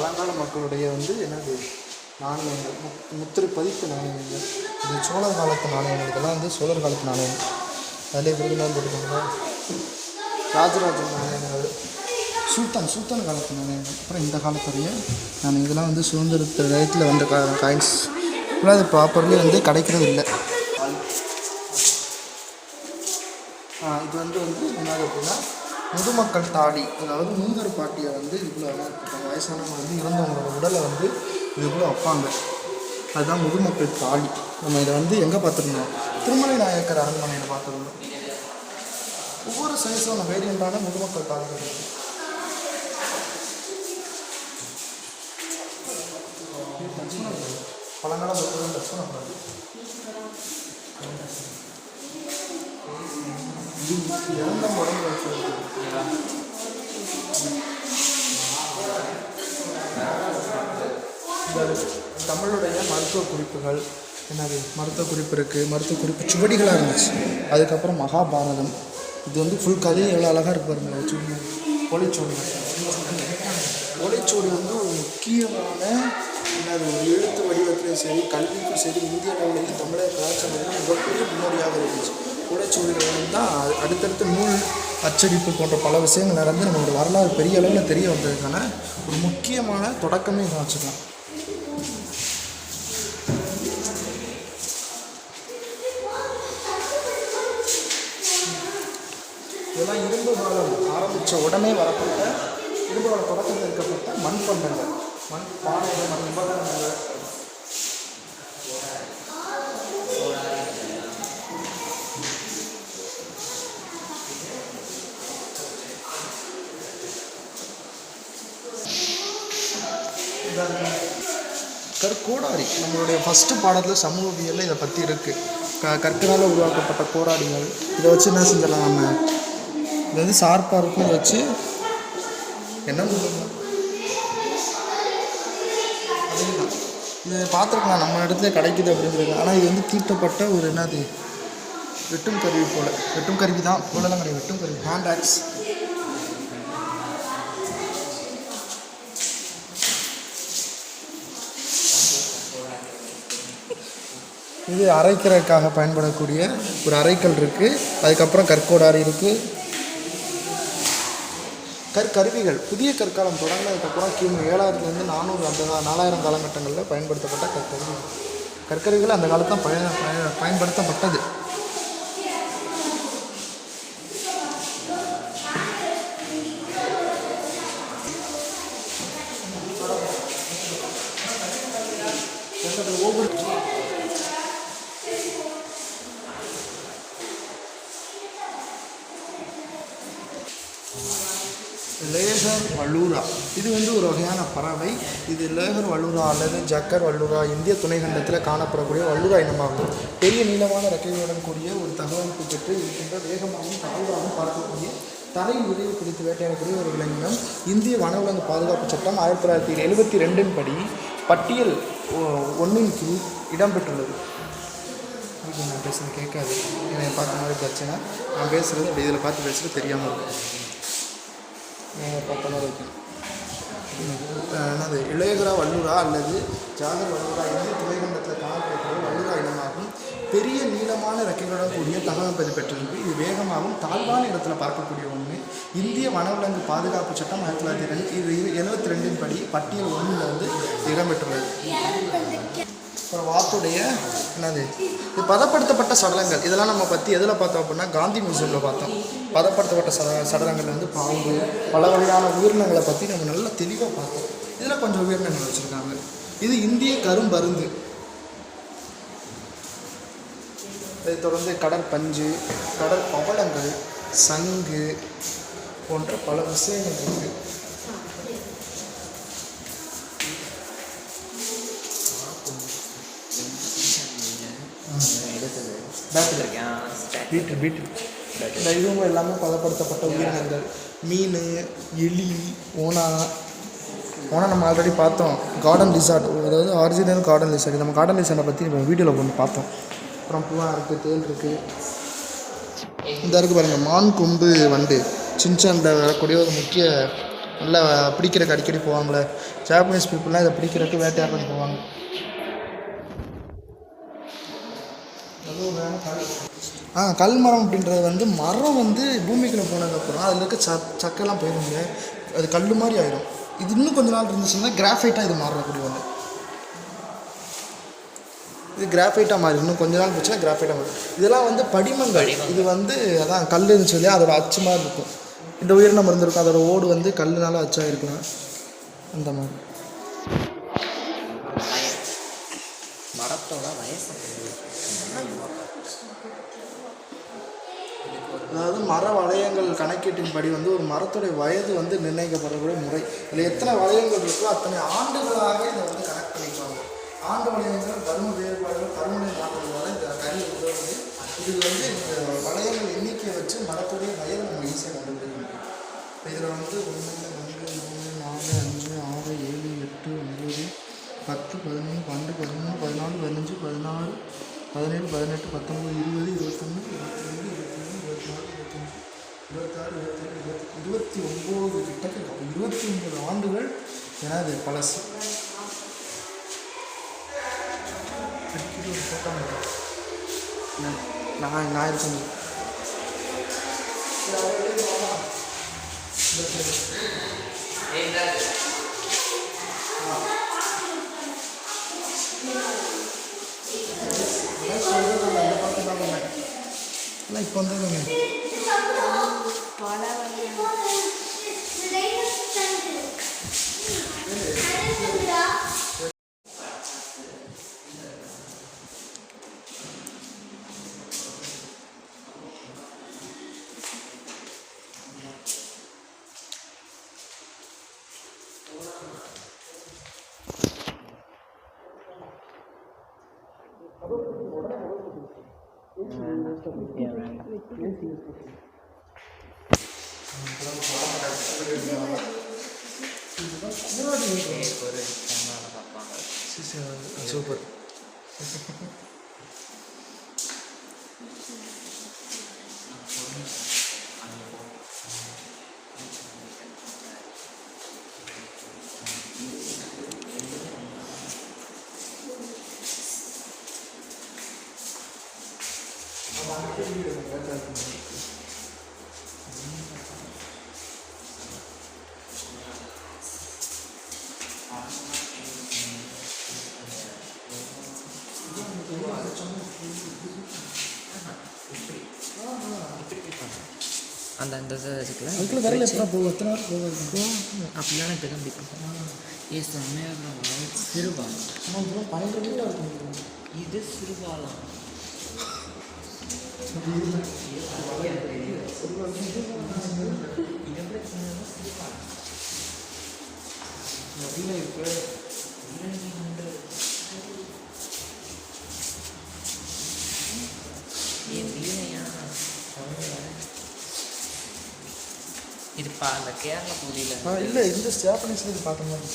பழங்கால மக்களுடைய என்னது நாணயங்கள், முத்திரை பதிப்பு நாணயங்கள். இது சோழர் காலத்து நாணயங்கள். இதெல்லாம் சோழர் காலத்து நாணயங்கள். அதிலே விருதுலாம் போட்டுக்கோங்க. ராஜராஜன் நாணயங்கள், சுல்தான் காலத்து நாணயங்கள். அப்புறம் இந்த காலத்துடைய நாணயம். இதெல்லாம் சுதந்திரத்து டயத்தில் வந்த காயின்ஸ். இப்போலாம் அது ப்ராப்பர்லி கிடைக்கிறது இல்லை. இது என்ன அப்படின்னா முதுமக்கள் தாலி. அதாவது மூங்கர் பாட்டியை இதுக்குள்ளே வச்சுருப்பாங்க. வயசானவங்க இறந்தவங்களோட உடலை இதுக்குள்ளே வைப்பாங்க. அதுதான் முதுமக்கள் தாலி. நம்ம இதை எங்கே பார்த்துருந்தோம்? திருமலை நாயக்கர் அரண்மனையில் பார்த்துருந்தோம். ஒவ்வொரு சைஸான வேரியண்டான முதுமக்கள் தாலிகள் இருக்குது. பழங்கால மக்கள் லட்சணம் இறந்த உடம்பு வச்சு தமிழுடைய மருத்துவ குறிப்புகள் மருத்துவ குறிப்பு இருக்குது. மருத்துவ குறிப்பு சுவடிகளாக இருந்துச்சு. அதுக்கப்புறம் மகாபாரதம். இது ஃபுல் கதையும் எவ்வளோ அழகாக இருக்கு பாருங்க. ஒளிச்சோடி ஒரு முக்கியமான ஒரு எழுத்து வடிவத்திலையும் சரி, கல்விக்கும் சரி, இந்திய அளவிலேயும் தமிழக கலாச்சாரம் மிகப்பெரிய முன்னோடியாக இருந்துச்சு. ஓலைச்சுவடிகள் தான் அடுத்தடுத்து நூல் அச்சடிப்பு போன்ற பல விஷயங்கள் நடந்து நம்மளோட வரலாறு பெரிய அளவில் தெரிய வந்ததுக்கான ஒரு முக்கியமான தொடக்கமே வச்சுக்கலாம். இதெல்லாம் இரும்பு காலம் ஆரம்பித்த உடனே வரப்பட்ட இரும்பு கால தொடக்கத்தில் இருக்கப்பட்ட மண்பண்டங்கள், மண் பானைகள், மண் உபகரணங்கள். கற்கோடாரி நம்மளுடைய ஃபஸ்ட்டு பாடத்தில் சமூகவியலில் இதை பற்றி இருக்குது. கற்களால் உருவாக்கப்பட்ட கோடாரிகள். இதை வச்சு என்ன செஞ்சிடலாம்? நம்ம இது ஷார்ப்பாக இருக்கும். இதை வச்சு என்ன பண்ணுவோம்? அதேதான் இதை பார்த்துருக்கலாம். நம்ம இடத்துல கிடைக்குது அப்படிங்கிறது. ஆனால் இது தீட்டப்பட்ட ஒரு வெட்டும் கருவி போல். வெட்டும் கருவி தான் போலலாம் கிடையாது. வெட்டும் கருவி, ஹேண்ட் ஆக்ஸ். இது அரைக்கிறதுக்காக பயன்படக்கூடிய ஒரு அரைக்கல் இருக்குது. அதுக்கப்புறம் கற்கோடாரி இருக்குது. கற்கருவிகள் புதிய கற்காலம் தொடங்கினதுக்கப்புறம் கிமு 7000 400 அந்த 4000 காலகட்டங்களில் பயன்படுத்தப்பட்ட கற்கருவிகள் அந்த காலத்தில் பயன்படுத்தப்பட்டது. ஒவ்வொரு லேகர் வல்லூரா இது ஒரு வகையான பறவை. இது லேகர் வல்லூரா அல்லது ஜக்கர் வல்லூரா இந்திய துணைக்கண்டத்தில் காணப்படக்கூடிய வல்லூரா இனமாகும். பெரிய நீளமான ரெக்கைகளுடன் கூடிய ஒரு தகவமைப்பு பெற்று இருக்கின்ற வேகமாகவும் தகவலாகவும் பார்க்கக்கூடிய தரையில் உதவி பிடித்து வேட்டையாடக்கூடிய ஒரு விலங்கினம். இந்திய வனவிலங்கு பாதுகாப்பு சட்டம் 1972 படி பட்டியல் 1 கீழ் இடம்பெற்றுள்ளது. நான் பேசுகிறது கேட்காது, என்னை பார்த்த மாதிரி பிரச்சனை. நான் பேசுகிறது அப்படி இதில் பார்த்து பேசுகிறது தெரியாமல் இருக்கும். பார்த்த மாதிரி இருக்கும். இளையகரா வல்லூரா அல்லது ஜாகர் வல்லூரா இந்திய துணைக்கண்டத்தில் காணப்படக்கூடிய வல்லூரா இனமாகும். பெரிய நீளமான ரெக்கைகளுடன் கூடிய தகவமைப்பது பெற்றிருக்கு. இது வேகமாகவும் தாழ்வான இடத்துல பார்க்கக்கூடிய ஒன்று. இந்திய வனவிலங்கு பாதுகாப்பு சட்டம் 1972 படி பட்டியல் 1 இடம்பெற்றுள்ளது. அப்புறம் வாத்துடைய இது பதப்படுத்தப்பட்ட சடலங்கள். இதெல்லாம் நம்ம பற்றி எதில் பார்த்தோம் அப்படின்னா காந்தி மியூசியமில் பார்த்தோம். பதப்படுத்தப்பட்ட சடலங்கள் பாம்பு, பல வகையான உயிரினங்களை பற்றி நம்ம நல்லா தெளிவாக பார்த்தோம். இதில் கொஞ்சம் உயிரினங்கள் வச்சுருக்காங்க. இது இந்திய கரும்பருந்து. இதை தொடர்ந்து கடற்பஞ்சு, கடற்பவளங்கள், சங்கு போன்ற பல விஷயங்கள் இருக்குது. இந்த இதுவும் எல்லாமே பதப்படுத்தப்பட்ட உயிரினங்கள். மீன், எலி, ஓனா நம்ம ஆல்ரெடி பார்த்தோம். கார்டன் லிசார்ட், அதாவது ஒரிஜினல் கார்டன் லிசார்ட். நம்ம கார்டன் லிசார்ட்டை பற்றி நம்ம வீடியோவில் ஒன்று பார்த்தோம். அப்புறம் பூவா இருக்குது, தேல் இருக்குது. இந்த இருக்குது பாருங்கள், மான் கொம்பு வண்டு சின்சானில் வரக்கூடிய ஒரு முக்கிய நல்லா பிடிக்கிறதுக்கு அடிக்கடி போவாங்களே ஜாப்பனீஸ் பீப்புளெலாம் இதை பிடிக்கிறதுக்கு வேட்டையாடுறதுக்கு போவாங்க. கல் மரம் அப்படின்றது வந்து மரம் வந்து பூமிக்குள்ளே போனதுக்கப்புறம் அதில் இருக்க சக்கைலாம் போயிருங்க, அது கல் மாதிரி ஆயிடும். இது இன்னும் கொஞ்ச நாள் இருந்துச்சுன்னா கிராஃபைட்டாக இது மாறக்கூடிய ஒன்று. இது கிராஃபைட்டாக மாறி இன்னும் கொஞ்ச நாள் போச்சுன்னா கிராஃபைட்டாக மாறும். இதெல்லாம் வந்து படிமங்கள். இது வந்து அதான் கல்லுன்னு சொல்லி அதோட அச்சு மாதிரி இருக்கும். இந்த உயிரினம் இருந்திருக்கும், அதோட ஓடு வந்து கல்லுனால அச்சாக இருக்கலாம் அந்த மாதிரி. மரத்தோட வயசு அதாவது மர வளையங்கள் கணக்கீட்டின்படி வந்து ஒரு மரத்துடைய வயது வந்து நிர்ணயிக்கப்படக்கூடிய முறை. இதில் எத்தனை வளையங்கள் இருக்கோ அத்தனை ஆண்டுகளாக இதை வந்து கணக்கு பண்ணிக்குவாங்க. ஆண்டு வளையங்கள் பரும வேறுபாடுகள் பருமனை மாற்றுறதுனால இந்த கறி உதவுது. இது வந்து இந்த வளையங்கள் எண்ணிக்கையை வச்சு மரத்துடைய வயதை நம்ம ஈஸியாக கண்டுபிடிக்க முடியும். இதில் வந்து 1 2 3 4 5 6 7 8 9 10 11 12 13 14 15 16 17 18 19 20 21 22 24 25 26 27 28 29 கிட்டக்கு 29 ஆண்டுகள். ஏன்னா அது பழசு. நான் இருக்கேன். இப்போ வந்துடுங்க. சூப்பர். அந்த அந்த வச்சுக்கலாம். அதுக்குள்ள வரல எப்போ போகும், எத்தனை நேரம் போகும் அப்படிலாம் இப்போ தான் பிடிக்கும். ஏ செம்மையாக சிறுபாலம். ஆனால் 12 மீட்டர் இருக்கும். இது சிறுபாலம். இது அந்த கேரளா பகுதியில் இல்லை, இந்த ஜாப்பனீஸில் இது பார்த்த மாதிரி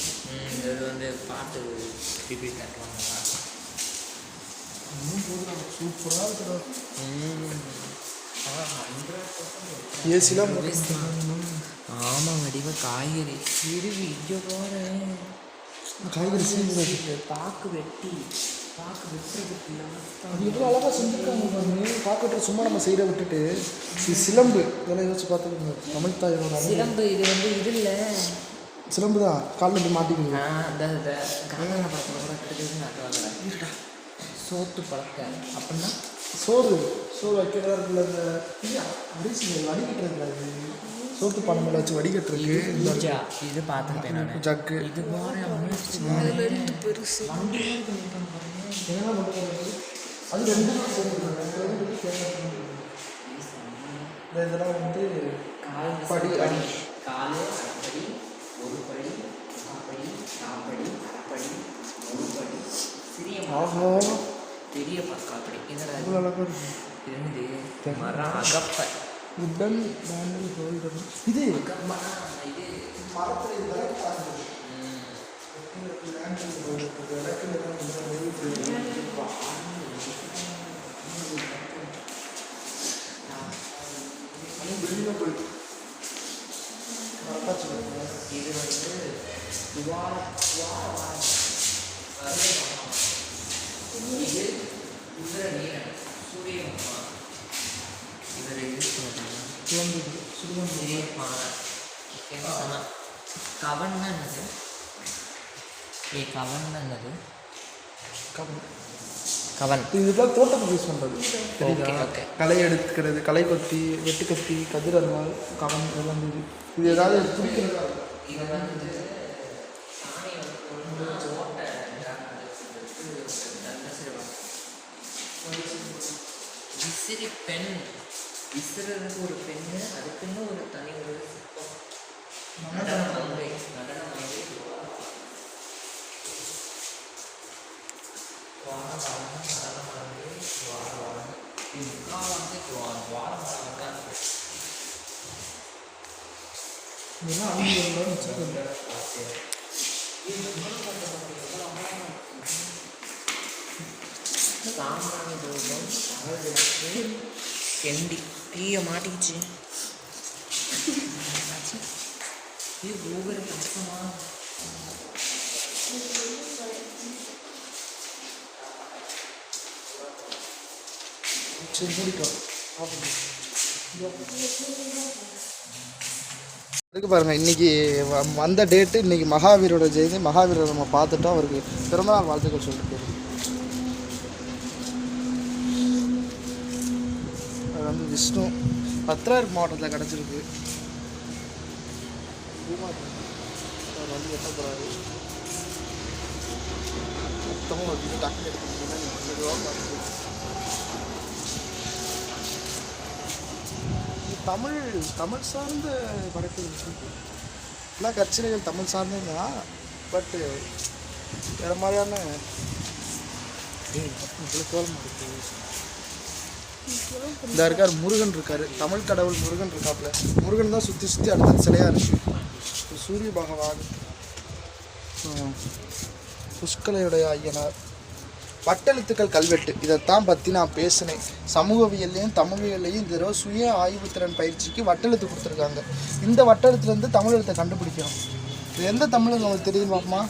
இது வந்து பாட்டு டிபி கட்டுவாங்க. சூப்பராக இருக்கிற ஏசிலாம் ஆமாம். வடிவ காய்கறி சிறுவி இங்கே போகிறேன். காய்கறி சீர்ந்து பாக்கு வெட்டுறதுக்கு அது எவ்வளோ அழகாக செஞ்சுருக்காங்க பாருங்க. பாக்கட்டு சும்மா நம்ம செய்கிற விட்டுட்டு சிலம்பு இதெல்லாம் யோசிச்சு பார்த்துக்கோங்க. தமிழ் தாயோட சிலம்பு. இது வந்து இது இல்லை, சிலம்பு தான். காலில் போய் மாட்டிக்கணும். அந்த கல்யாண பழக்கம் கூட கிடைக்குதுன்னு சோத்து பழக்க அப்படின்னா சோறு வைக்கிறதா இருக்குல்ல, இந்த அரிசி வடிகட்டுறது, சோத்து பணம் வச்சு வடிகட்டுருக்கு. இது பார்த்துக்கிட்டேன் நான். ஜக்கு இது பெருசு என்ன பண்ணுறது அது 2 இதெல்லாம் வந்து படி அடி காலு அரைப்படி, ஒரு படி, காப்படி, காப்படி, அரைப்படி, ஒரு படி, சிறிய பெரிய காப்படி. இவ்வளோ அழகாக இருக்கும். இது மரம் அகப்ப உடன் இது மரத்தில் இது உதிர நீலன் சூரிய பகவான். இவர் எது சொல்றாங்க? கவன்னா என்னது? கவன்னா என்னது? கவன் இதுக்கெல்லாம் தோட்டத்துக்கு யூஸ் பண்ணுறது. Okay okay. களை எடுத்துக்கிறது, களை கொத்தி, வெட்டுக்கத்தி, கதிர் அருவாள், கவன் இதெல்லாம் இது ஏதாவது பிடிக்கிறதா இதை வந்து சாணி வந்து ஓட்டை விசிறி பெண், விசிறதுக்கு ஒரு பெண்ணு, அதுக்குன்னு ஒரு தனி ஒரு சிற்பம். நடன மங்கை இதெல்லாம் அழிவுகள்லாம் வச்சுருக்கேன். சாம்பிராணி தூபம் அகழ்விளக்கு கெண்டி ஐயோ மாட்டிக்கிச்சு. இது ஒவ்வொரு கஷ்டமா சரி முடிக்கும். அதுக்கு பாருங்கள், இன்றைக்கி வந்த டேட்டு, இன்றைக்கி மகாவீரோட ஜெயந்தி. மகாவீரரை நம்ம பார்த்துட்டோம், அவருக்கு பிறந்தநாள் வாழ்த்துக்கள் சொல்லிட்டு அது வந்து விஷ்ணு பத்ராயிரம் மாவட்டத்தில் கிடச்சிருக்கு. அவர் வந்து என்ன போகிறாரு மொத்தமும் வந்து டக்கு எடுத்துக்கிட்டீங்கன்னா தமிழ் சார்ந்த படைப்புகள் எல்லாம் கற்சிலைகள் தமிழ் சார்ந்தது தான். பட்டு வேறு மாதிரியான இந்த இருக்கார் முருகன் இருக்கார், தமிழ் கடவுள் முருகன் இருக்காப்புல. முருகன் தான் சுற்றி சுற்றி அடுத்த சிலையாக இருக்குது. சூரிய பகவான், புஷ்கலையுடைய ஐயனார், வட்டெழுத்துக்கள் கல்வெட்டு, இதைத்தான் பற்றி நான் பேசினேன். சமூகவியல்லையும் தமிழியல்லையும் இந்த தடவை சுய ஆய்வுத்திறன் பயிற்சிக்கு வட்டெழுத்து கொடுத்துருக்காங்க. இந்த வட்டெழுத்துலேருந்து தமிழ் எழுத்தை கண்டுபிடிக்கணும். இது எந்த தமிழ் உங்களுக்கு தெரியுது பாப்பமா?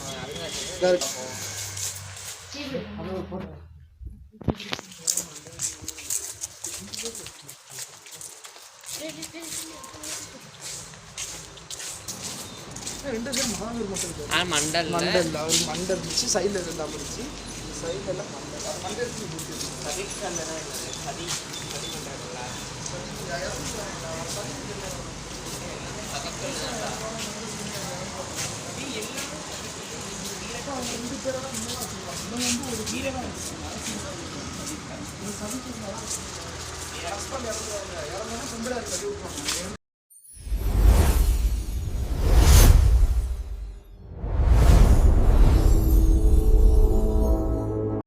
மண்டல் மண்டல் அவர் மண்டல் இருந்துச்சு, சைடில் இருந்தால் முடிச்சு சைடில் மண்டல்